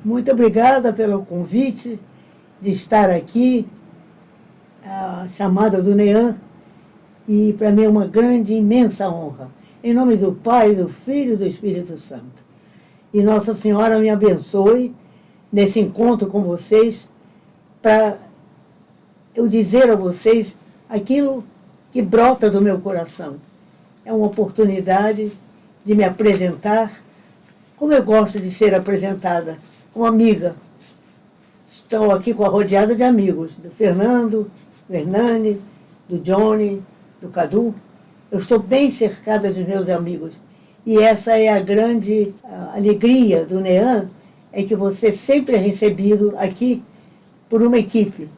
Muito obrigada pelo convite de estar aqui, a chamada do NEAM, e para mim é uma grande, imensa honra. Em nome do Pai, do Filho e do Espírito Santo. E Nossa Senhora me abençoe nesse encontro com vocês, para eu dizer a vocês aquilo que brota do meu coração. É uma oportunidade de me apresentar como eu gosto de ser apresentada, como amiga. Estou aqui rodeada de amigos, do Fernando, do Hernani, do Johnny, do Cadu. Eu estou bem cercada de meus amigos. E essa é a grande alegria do NEAM, é que você sempre é recebido aqui por uma equipe,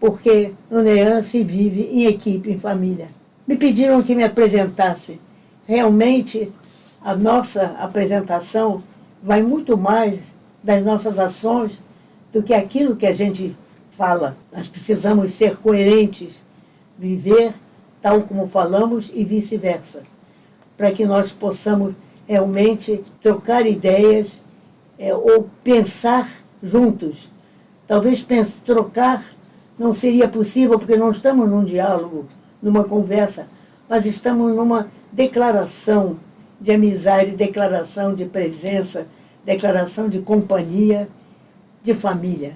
porque no NEAM se vive em equipe, em família. Me pediram que me apresentasse. Realmente, a nossa apresentação vai muito mais das nossas ações do que aquilo que a gente fala. Nós precisamos ser coerentes, viver tal como falamos e vice-versa, para que nós possamos realmente trocar ideias ou pensar juntos. Talvez trocar não seria possível, porque não estamos num diálogo, numa conversa, mas estamos numa declaração de amizade, declaração de presença, declaração de companhia, de família.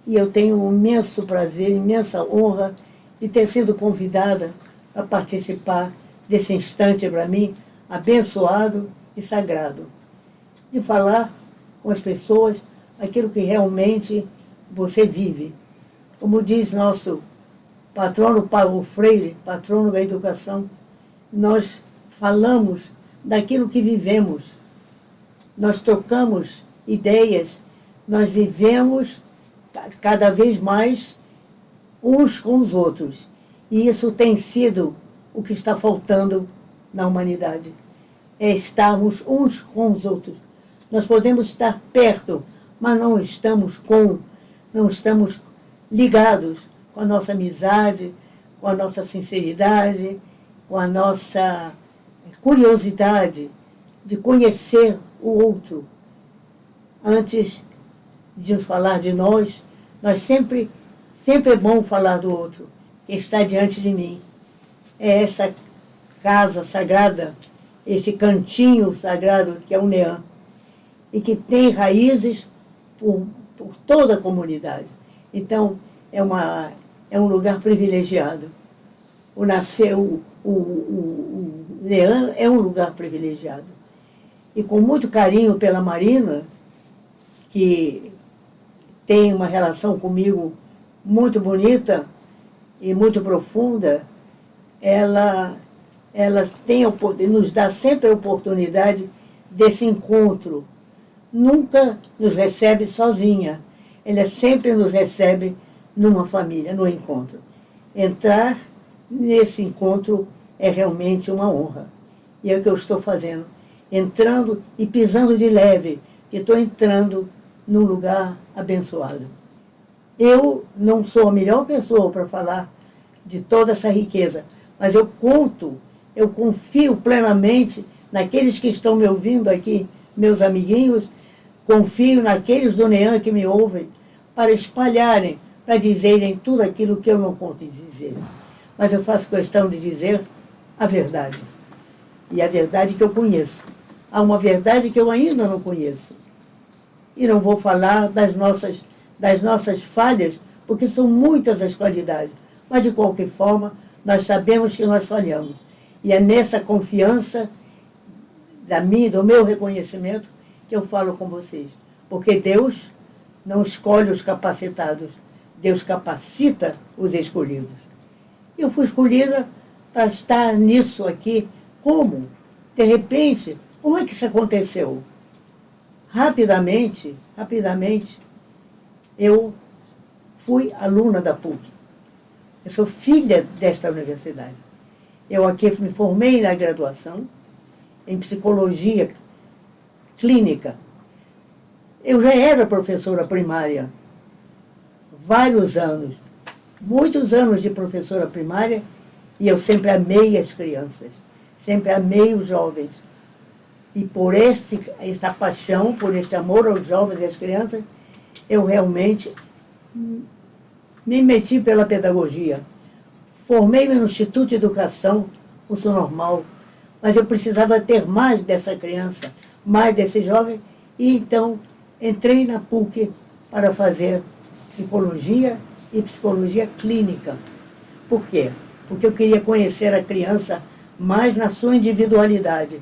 E eu tenho um imenso prazer, imensa honra de ter sido convidada a participar desse instante, para mim, abençoado e sagrado, de falar com as pessoas aquilo que realmente você vive. Como diz nosso patrono Paulo Freire, patrono da educação, nós falamos daquilo que vivemos, nós trocamos ideias, nós vivemos cada vez mais uns com os outros. E isso tem sido o que está faltando na humanidade, é estarmos uns com os outros. Nós podemos estar perto, mas não estamos ligados com a nossa amizade, com a nossa sinceridade, com a nossa curiosidade de conhecer o outro. Antes de falar de nós sempre é bom falar do outro, que está diante de mim. É essa casa sagrada, esse cantinho sagrado que é o NEAM, e que tem raízes por toda a comunidade. Então, é um lugar privilegiado. O NEAM é um lugar privilegiado. E com muito carinho pela Marina, que tem uma relação comigo muito bonita e muito profunda, ela nos dá sempre a oportunidade desse encontro. Nunca nos recebe sozinha. Ela sempre nos recebe numa família, num encontro. Entrar nesse encontro é realmente uma honra. E é o que eu estou fazendo. Entrando e pisando de leve, que estou entrando num lugar abençoado. Eu não sou a melhor pessoa para falar de toda essa riqueza, mas eu confio plenamente naqueles que estão me ouvindo aqui, meus amiguinhos, confio naqueles do NEAM que me ouvem, para espalharem, para dizerem tudo aquilo que eu não consigo dizer. Mas eu faço questão de dizer a verdade. E a verdade que eu conheço. Há uma verdade que eu ainda não conheço. E não vou falar das nossas falhas, porque são muitas as qualidades. Mas, de qualquer forma, nós sabemos que nós falhamos. E é nessa confiança do meu reconhecimento que eu falo com vocês. Porque Deus não escolhe os capacitados, Deus capacita os escolhidos. Eu fui escolhida para estar nisso aqui. Como? De repente, como é que isso aconteceu? Rapidamente, eu fui aluna da PUC. Eu sou filha desta universidade. Eu aqui me formei na graduação em psicologia clínica. Eu já era professora primária, vários anos, muitos anos de professora primária, e eu sempre amei as crianças, sempre amei os jovens. E por esta paixão, por este amor aos jovens e às crianças, eu realmente me meti pela pedagogia. Formei-me no Instituto de Educação, curso normal, mas eu precisava ter mais dessa criança, mais desse jovem, e então entrei na PUC para fazer psicologia e psicologia clínica. Por quê? Porque eu queria conhecer a criança mais na sua individualidade,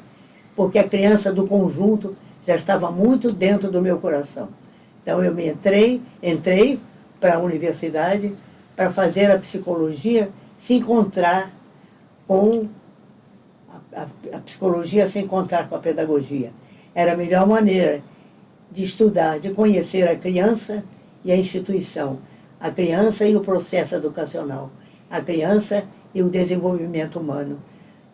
porque a criança do conjunto já estava muito dentro do meu coração. Então eu entrei para a universidade para fazer a psicologia se encontrar com a psicologia, se encontrar com a pedagogia. Era a melhor maneira de estudar, de conhecer a criança e a instituição, a criança e o processo educacional, a criança e o desenvolvimento humano.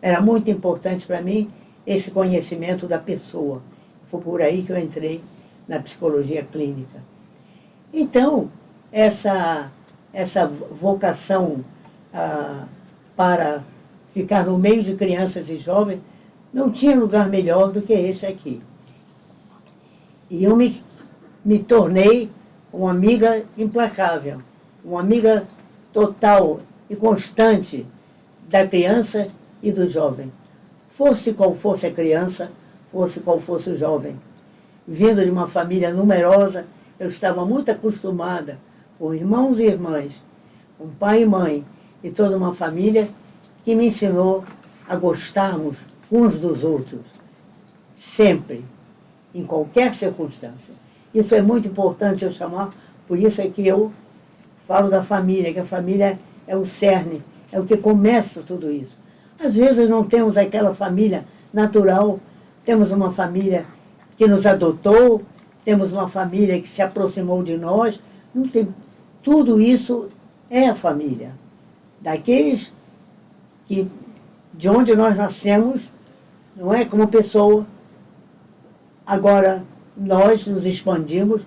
Era muito importante para mim esse conhecimento da pessoa. Foi por aí que eu entrei na psicologia clínica. Então, essa vocação para ficar no meio de crianças e jovens não tinha lugar melhor do que este aqui. E eu me tornei uma amiga implacável, uma amiga total e constante da criança e do jovem. Fosse qual fosse a criança, fosse qual fosse o jovem. Vindo de uma família numerosa, eu estava muito acostumada com irmãos e irmãs, com pai e mãe, e toda uma família que me ensinou a gostarmos uns dos outros, sempre, em qualquer circunstância. Isso é muito importante eu chamar, por isso é que eu falo da família, que a família é o cerne, é o que começa tudo isso. Às vezes não temos aquela família natural, temos uma família que nos adotou, temos uma família que se aproximou de nós, não tem, tudo isso é a família. Daqueles que, de onde nós nascemos, não é, como pessoa, agora nós nos expandimos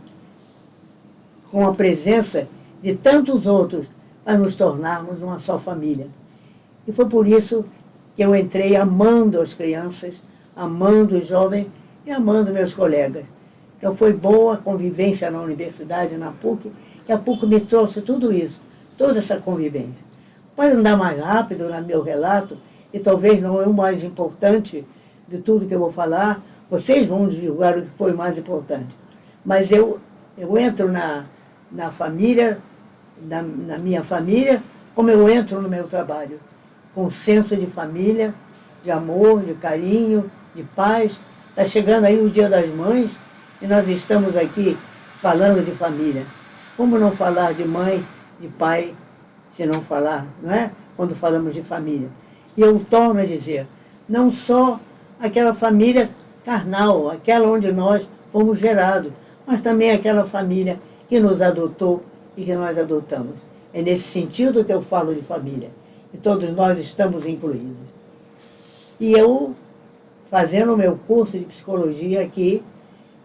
com a presença de tantos outros para nos tornarmos uma só família. E foi por isso que eu entrei amando as crianças, amando os jovens e amando meus colegas. Então foi boa a convivência na universidade, na PUC, e a PUC me trouxe tudo isso, toda essa convivência. Pode andar mais rápido no meu relato, e talvez não é o mais importante de tudo que eu vou falar, vocês vão divulgar o que foi mais importante. Mas eu entro na família, na minha família, como eu entro no meu trabalho, com senso de família, de amor, de carinho, de paz. Está chegando aí o Dia das Mães, e nós estamos aqui falando de família. Como não falar de mãe, de pai, se não falar, não é? Quando falamos de família. E eu torno a dizer, não só aquela família carnal, aquela onde nós fomos gerados, mas também aquela família que nos adotou e que nós adotamos. É nesse sentido que eu falo de família. E todos nós estamos incluídos. E eu, fazendo o meu curso de psicologia aqui,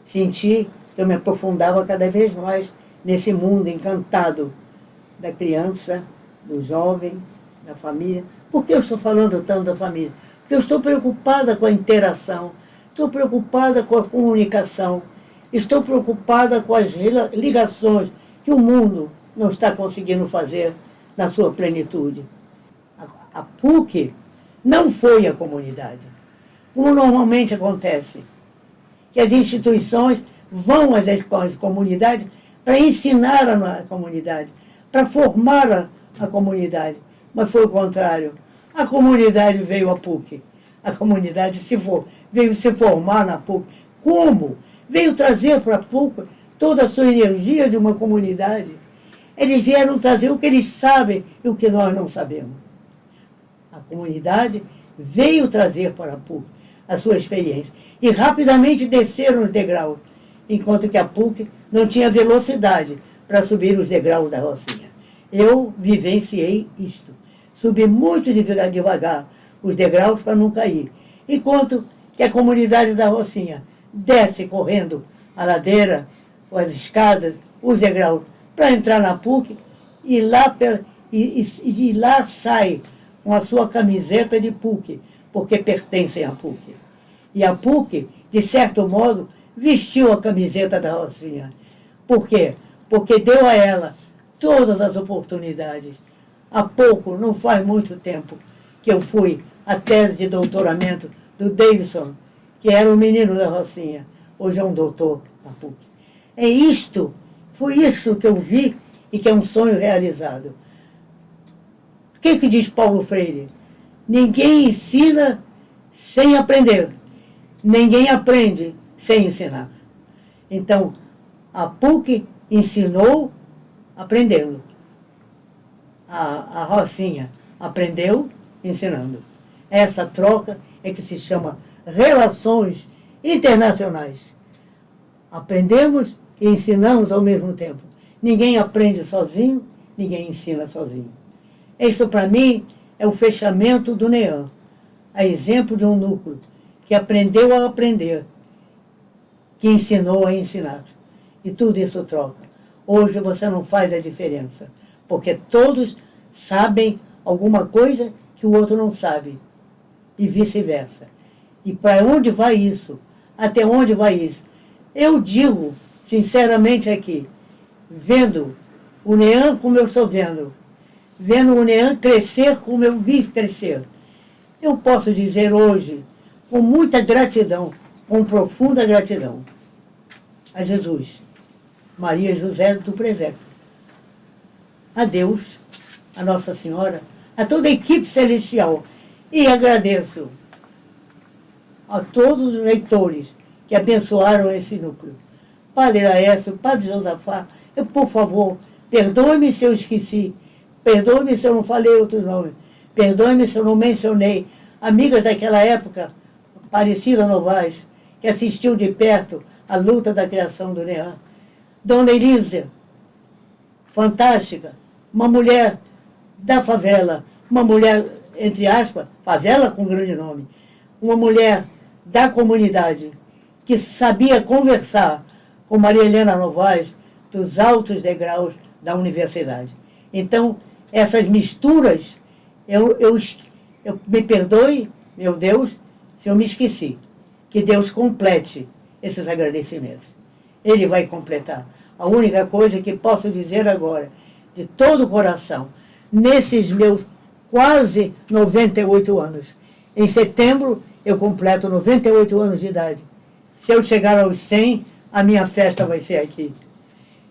senti que eu me aprofundava cada vez mais nesse mundo encantado da criança, do jovem, da família. Por que eu estou falando tanto da família? Porque eu estou preocupada com a interação, estou preocupada com a comunicação, estou preocupada com as ligações que o mundo não está conseguindo fazer na sua plenitude. A PUC não foi a comunidade, como normalmente acontece, que as instituições vão às comunidades para ensinar a comunidade, para formar a comunidade, mas foi o contrário. A comunidade veio à PUC, a comunidade veio se formar na PUC. Como? Veio trazer para a PUC toda a sua energia de uma comunidade. Eles vieram trazer o que eles sabem e o que nós não sabemos. A comunidade veio trazer para a PUC a sua experiência. E rapidamente desceram os degraus, enquanto que a PUC não tinha velocidade para subir os degraus da Rocinha. Eu vivenciei isto. Subi muito devagar os degraus para não cair. Enquanto que a comunidade da Rocinha desce correndo a ladeira, as escadas, os degraus, para entrar na PUC, e de lá sai com a sua camiseta de PUC, porque pertencem à PUC. E a PUC, de certo modo, vestiu a camiseta da Rocinha. Por quê? Porque deu a ela todas as oportunidades. Há pouco, não faz muito tempo, que eu fui à tese de doutoramento do Davidson, que era um menino da Rocinha, hoje é um doutor na PUC. Foi isso que eu vi e que é um sonho realizado. O que diz Paulo Freire? Ninguém ensina sem aprender. Ninguém aprende sem ensinar. Então, a PUC ensinou aprendendo. A Rocinha aprendeu ensinando. Essa troca é que se chama relações internacionais. Aprendemos e ensinamos ao mesmo tempo. Ninguém aprende sozinho, ninguém ensina sozinho. Isso, para mim, é o fechamento do NEAM, a exemplo de um núcleo que aprendeu a aprender, que ensinou a ensinar. E tudo isso troca. Hoje você não faz a diferença, porque todos sabem alguma coisa que o outro não sabe, e vice-versa. E para onde vai isso? Até onde vai isso? Eu digo, sinceramente aqui, vendo o NEAM como eu estou vendo o NEAM crescer como eu vi crescer, eu posso dizer hoje, com muita gratidão, com profunda gratidão, a Jesus, Maria e José do presépio, a Deus, a Nossa Senhora, a toda a equipe celestial. E agradeço a todos os leitores que abençoaram esse núcleo. Padre Laércio, Padre Josafá, por favor, perdoe-me se eu esqueci, perdoe-me se eu não falei outros nomes, perdoe-me se eu não mencionei amigas daquela época, Aparecida Novaes, que assistiu de perto a luta da criação do NEAM. Dona Elisa, fantástica, uma mulher da favela, uma mulher, entre aspas, favela com grande nome, uma mulher da comunidade, que sabia conversar com Maria Helena Novaes dos altos degraus da universidade. Então, essas misturas, eu me perdoe, meu Deus, se eu me esqueci. Que Deus complete esses agradecimentos. Ele vai completar. A única coisa que posso dizer agora, de todo o coração, nesses meus quase 98 anos, em setembro eu completo 98 anos de idade. Se eu chegar aos 100, a minha festa vai ser aqui.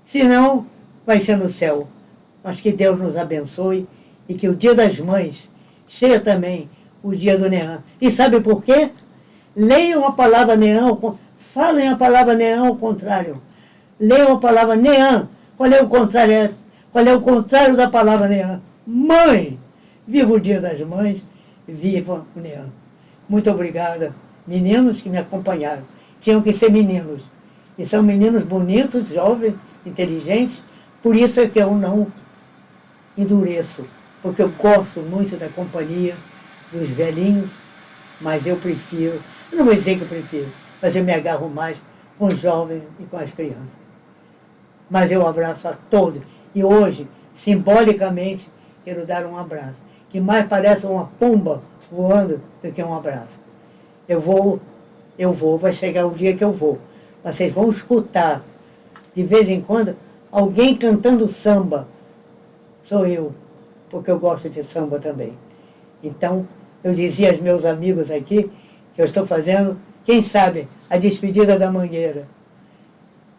Se não, vai ser no céu. Mas que Deus nos abençoe e que o Dia das Mães seja também o dia do NEAM. E sabe por quê? Leiam a palavra NEAM, falem a palavra NEAM ao contrário. Leiam a palavra NEAM. Qual é o contrário? Qual é o contrário da palavra NEAM? Mãe! Viva o Dia das Mães, viva o NEAM. Muito obrigada, meninos que me acompanharam. Tinham que ser meninos. E são meninos bonitos, jovens, inteligentes. Por isso é que eu não endureço, porque eu gosto muito da companhia dos velhinhos, mas eu prefiro, eu não vou dizer que eu prefiro, mas eu me agarro mais com os jovens e com as crianças. Mas eu abraço a todos. E hoje, simbolicamente, quero dar um abraço, que mais parece uma pomba voando do que um abraço. Eu vou, vai chegar o dia que eu vou. Vocês vão escutar, de vez em quando, alguém cantando samba. Sou eu, porque eu gosto de samba também. Então, eu dizia aos meus amigos aqui, que eu estou fazendo, quem sabe, a despedida da Mangueira.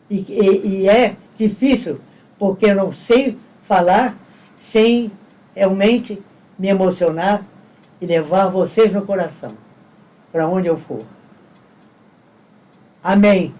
E é difícil, porque eu não sei falar sem realmente me emocionar e levar vocês no coração, para onde eu for. Amém.